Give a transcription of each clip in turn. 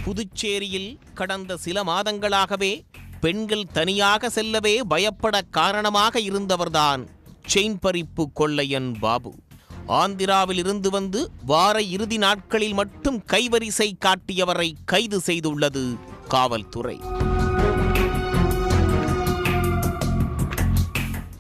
புதுச்சேரியில் கடந்த சில மாதங்களாகவே பெண்கள் தனியாக செல்லவே பயப்பட காரணமாக இருந்தவர்தான் செயின் பறிப்பு கொள்ளையன் பாபு. ஆந்திராவில் இருந்து வந்து வார இறுதி நாட்களில் மட்டும் கைவரிசை காட்டியவரை கைது செய்துள்ளது காவல்துறை.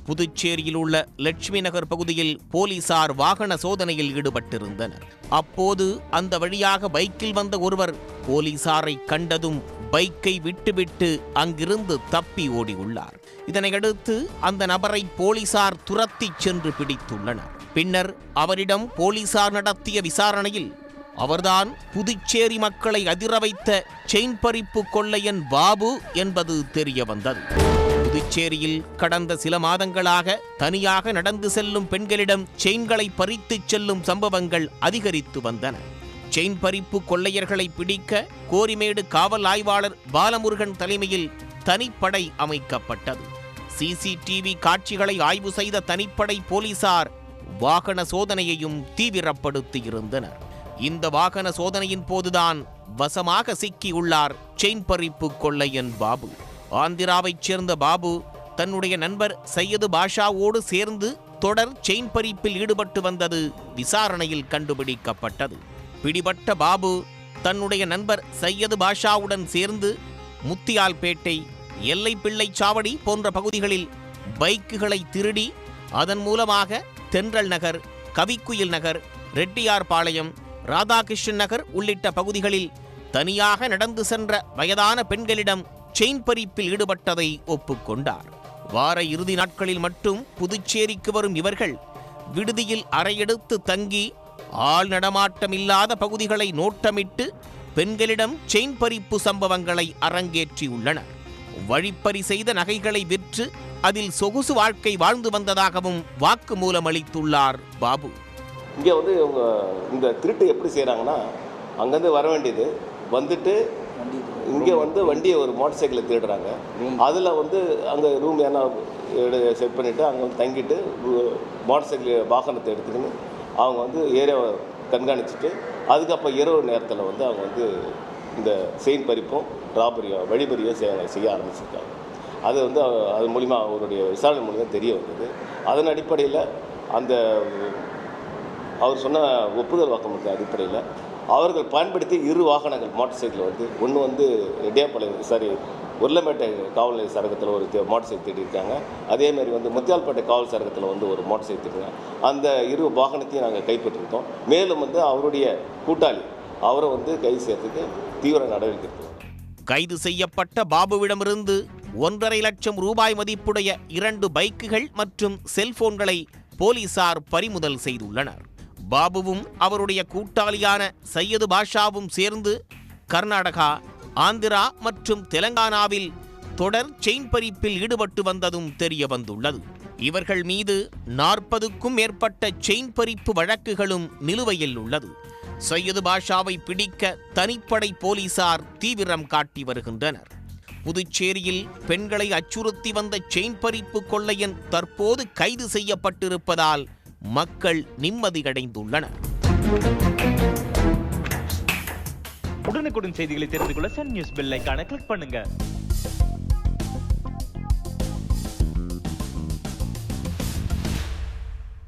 புதுச்சேரியில் உள்ள லட்சுமி நகர் பகுதியில் போலீசார் வாகன சோதனையில் ஈடுபட்டிருந்தனர். அப்போது அந்த வழியாக பைக்கில் வந்த ஒருவர் போலீசாரை கண்டதும் பைக்கை விட்டுவிட்டு அங்கிருந்து தப்பி ஓடியுள்ளார். இதனையடுத்து அந்த நபரை போலீசார் துரத்திச் சென்று பிடித்துள்ளனர். பின்னர் அவரிடம் போலீசார் நடத்திய விசாரணையில் அவர்தான் புதுச்சேரி மக்களை அதிர வைத்த செயின் பறிப்பு கொள்ளையன் பாபு என்பது தெரிய வந்தது. புதுச்சேரியில் கடந்த சில மாதங்களாக தனியாக நடந்து செல்லும் பெண்களிடம் செயின்களை பறித்துச் செல்லும் சம்பவங்கள் அதிகரித்து வந்தன. செயின் பறிப்பு கொள்ளையர்களை பிடிக்க கோரிமேடு காவல் ஆய்வாளர் பாலமுருகன் தலைமையில் தனிப்படை அமைக்கப்பட்டது. சிசிடிவி காட்சிகளை ஆய்வு செய்த தனிப்படை போலீசார் வாகன சோதனையையும் தீவிரப்படுத்தியிருந்தனர். இந்த வாகன சோதனையின் போதுதான் வசமாக சிக்கியுள்ளார் செயின் பறிப்பு கொள்ளையன் பாபு. ஆந்திராவைச் சேர்ந்த பாபு தன்னுடைய நண்பர் சையது பாஷாவோடு சேர்ந்து தொடர் செயின் பறிப்பில் ஈடுபட்டு வந்தது விசாரணையில் கண்டுபிடிக்கப்பட்டது. பிடிபட்ட பாபு தன்னுடைய நண்பர் சையது பாஷாவுடன் சேர்ந்து முத்தியால்பேட்டை, எல்லை பிள்ளை சாவடி போன்ற பகுதிகளில் பைக்குகளை திருடி அதன் மூலமாக தென்றல் நகர், கவிக்குயில் நகர், ரெட்டியார் பாளையம், ராதாகிருஷ்ணன் நகர் உள்ளிட்ட பகுதிகளில் தனியாக நடந்து சென்ற வயதான பெண்களிடம் செயின் பறிப்பில் ஈடுபட்டதை ஒப்புக்கொண்டார். வார இறுதி நாட்களில் மட்டும் புதுச்சேரிக்கு வரும் இவர்கள் விடுதியில் அறையெடுத்து தங்கி ஆள் நடமாட்டம் இல்லாத பகுதிகளை நோட்டமிட்டு பெண்களிடம் செயின் பறிப்பு சம்பவங்களை அரங்கேற்றியுள்ளனர். வழிப்பறி செய்த நகைகளை விற்று அதில் சொகுசு வாழ்க்கை வாழ்ந்து வந்ததாகவும் வாக்குமூலம் அளித்துள்ளார் பாபு. இங்கே வந்து இவங்க இந்த திருட்டு எப்படி செய்கிறாங்கன்னா, அங்கேருந்து வர வேண்டியது வந்துட்டு இங்கே வந்து வண்டியை ஒரு மோட்டர் சைக்கிளை தேடுறாங்க. அதில் வந்து அங்கே ரூம் ஏன்னா செட் பண்ணிவிட்டு அங்கே வந்து தங்கிட்டு மோட்டர் சைக்கிள் வாகனத்தை எடுத்துக்கின்னு அவங்க வந்து ஏரியாவை கண்காணிச்சுட்டு அதுக்கப்புறம் இரவு நேரத்தில் வந்து அவங்க வந்து இந்த செயின் பறிப்பும் ராபரியும் வழிபறியும் செய்ய ஆரம்பிச்சிருக்காங்க. அது வந்து அது மூலிமா அவருடைய விசாரணை மூலிமா தெரிய வந்தது. அதன் அடிப்படையில் அந்த அவர் சொன்ன ஒப்புதல் வாக்குமூலத்தின் அடிப்படையில் அவர்கள் பயன்படுத்தி 2 வாகனங்கள் மோட்டர் சைக்கிள் வந்து ஒன்று வந்து ரெட்டியார்பாளையம் உருளம்பேட்டை காவல் நிலைய சரகத்தில் ஒரு மோட்டர் சைக்கிள் தேடியிருக்காங்க. அதேமாதிரி வந்து முத்தியால்பேட்டை காவல் சரகத்தில் வந்து ஒரு மோட்டர் சைக்கிள் தேடிருக்காங்க. அந்த 2 வாகனத்தையும் நாங்கள் கைப்பற்றிருக்கோம். மேலும் வந்து அவருடைய கூட்டாளி அவரை வந்து கைது செய்யறதுக்கு தீவிர நடவடிக்கை எடுத்தோம். கைது செய்யப்பட்ட பாபுவிடமிருந்து 1.5 லட்சம் ரூபாய் மதிப்புடைய 2 பைக்குகள் மற்றும் செல்போன்களை போலீசார் பறிமுதல் செய்துள்ளனர். பாபுவும் அவருடைய கூட்டாளியான சையது பாஷாவும் சேர்ந்து கர்நாடகா, ஆந்திரா மற்றும் தெலங்கானாவில் தொடர் செயின் பறிப்பில் ஈடுபட்டு வந்ததும் தெரிய வந்துள்ளது. இவர்கள் மீது 40க்கும் மேற்பட்ட செயின் பறிப்பு வழக்குகளும் நிலுவையில் உள்ளது. சையது பாஷாவை பிடிக்க தனிப்படை போலீசார் தீவிரம் காட்டி வருகின்றனர். புதுச்சேரியில் பெண்களை அச்சுறுத்தி வந்த செயின் பறிப்பு கொள்ளையன் தற்போது கைது செய்யப்பட்டிருப்பதால் மக்கள் நிம்மதியடைந்துள்ளனர். உடனுக்குடன் செய்திகளை தெரிந்து கொள்ள சன் நியூஸ் பெல் ஐகானை கிளிக் பண்ணுங்க.